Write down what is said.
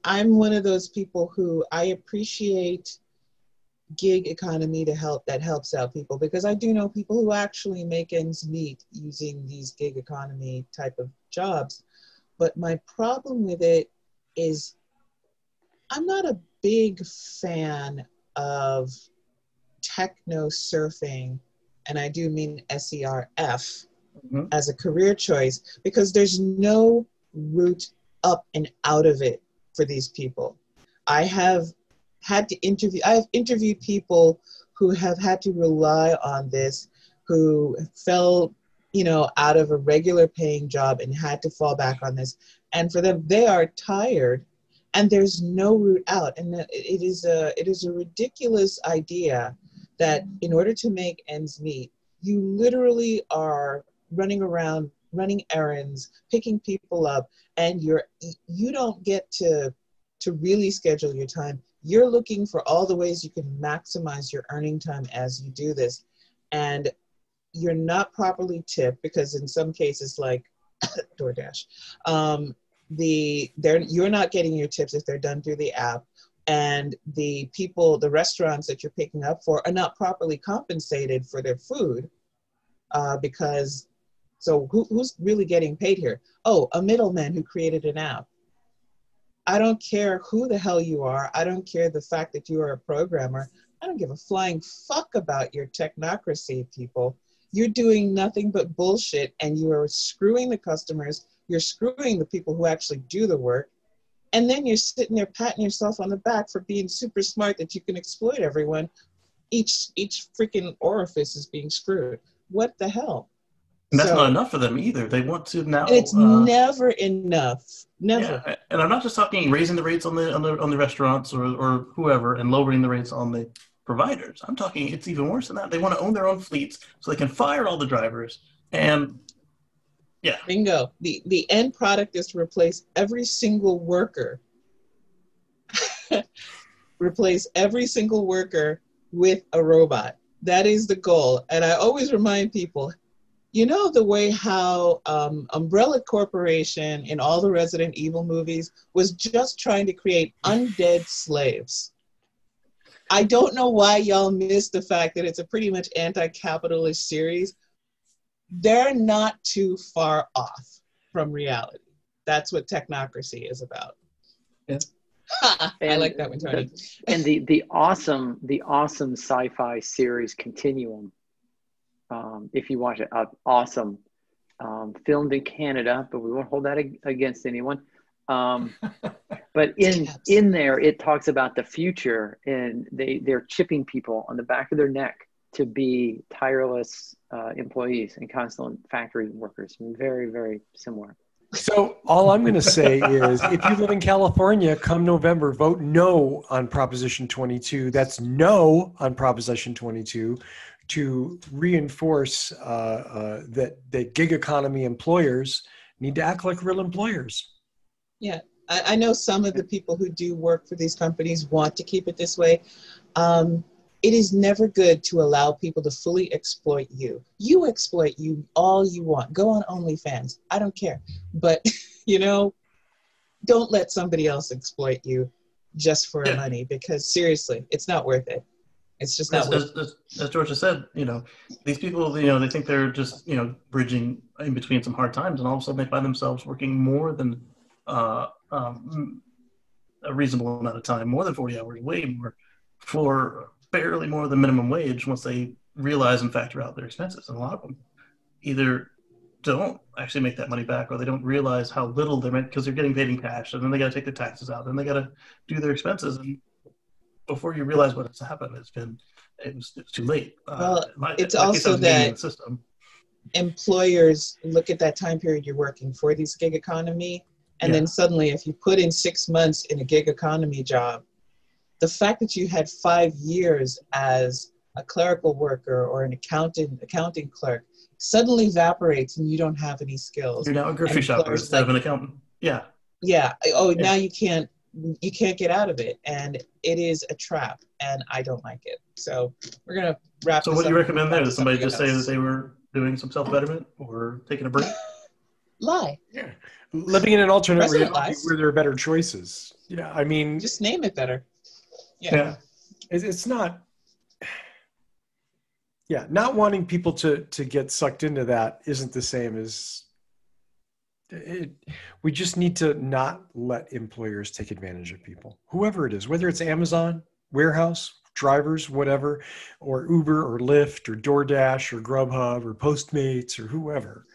I'm one of those people who I appreciate gig economy that helps out people, because I do know people who actually make ends meet using these gig economy type of jobs. But my problem with it is I'm not a big fan of techno surfing, and I do mean SERF, as a career choice, because there's no route up and out of it for these people. I've interviewed people who have had to rely on this, who fell, out of a regular paying job and had to fall back on this. And for them, they are tired and there's no route out. And it is a ridiculous idea that in order to make ends meet, you literally are running around, running errands, picking people up, and you don't get to really schedule your time. You're looking for all the ways you can maximize your earning time as you do this. And you're not properly tipped, because in some cases, like DoorDash, you're not getting your tips if they're done through the app. And the restaurants that you're picking up for are not properly compensated for their food, because, so who's really getting paid here? Oh, a middleman who created an app. I don't care who the hell you are. I don't care the fact that you are a programmer. I don't give a flying fuck about your technocracy, people. You're doing nothing but bullshit, and you are screwing the customers. You're screwing the people who actually do the work. And then you're sitting there patting yourself on the back for being super smart that you can exploit everyone. Each freaking orifice is being screwed. What the hell? And that's not enough for them either. They want to now. And it's never enough. Never. Yeah, and I'm not just talking raising the rates on the restaurants or whoever and lowering the rates on the providers. I'm talking it's even worse than that. They want to own their own fleets so they can fire all the drivers. And yeah. Bingo. The end product is to replace every single worker. Replace every single worker with a robot. That is the goal. And I always remind people, the way how Umbrella Corporation in all the Resident Evil movies was just trying to create undead slaves. I don't know why y'all missed the fact that it's a pretty much anti-capitalist series. They're not too far off from reality. That's what technocracy is about. Yeah. I like that one, Tony. And the awesome sci-fi series Continuum, if you watch it, awesome. Filmed in Canada, but we won't hold that against anyone. But in there, it talks about the future, and they're chipping people on the back of their neck to be tireless employees and constant factory workers. Very, very similar. So all I'm going to say is, if you live in California, come November, vote no on Proposition 22. That's no on Proposition 22 to reinforce that gig economy employers need to act like real employers. Yeah, I know some of the people who do work for these companies want to keep it this way. It is never good to allow people to fully exploit you. You exploit you all you want. Go on OnlyFans. I don't care. But, don't let somebody else exploit you just for money, because seriously, it's not worth it. It's just not worth it. As Georgia said, these people, they think they're just, bridging in between some hard times, and all of a sudden they find themselves working more than a reasonable amount of time, more than 40 hours, way more, for barely more than minimum wage once they realize and factor out their expenses. And a lot of them either don't actually make that money back, or they don't realize how little they're making because they're getting paid in cash, and then they got to take their taxes out, then they got to do their expenses, and before you realize what has happened, it was too late. Well, it's also that employers look at that time period you're working for these gig economy, and then suddenly if you put in 6 months in a gig economy job, the fact that you had 5 years as a clerical worker or an accounting clerk suddenly evaporates, and you don't have any skills. You're now a grocery shopper instead of an accountant. Yeah. Yeah. Oh, now you can't get out of it, and it is a trap, and I don't like it. So we're gonna wrap. So what do you recommend there? Does somebody just say that they were doing some self-betterment or taking a break? Lie. Yeah. Living in an alternate reality where there are better choices. Yeah, I mean, Just name it better. Yeah. it's not. Yeah, not wanting people to get sucked into that isn't the same as. We just need to not let employers take advantage of people, whoever it is, whether it's Amazon, warehouse, drivers, whatever, or Uber or Lyft or DoorDash or Grubhub or Postmates or whoever.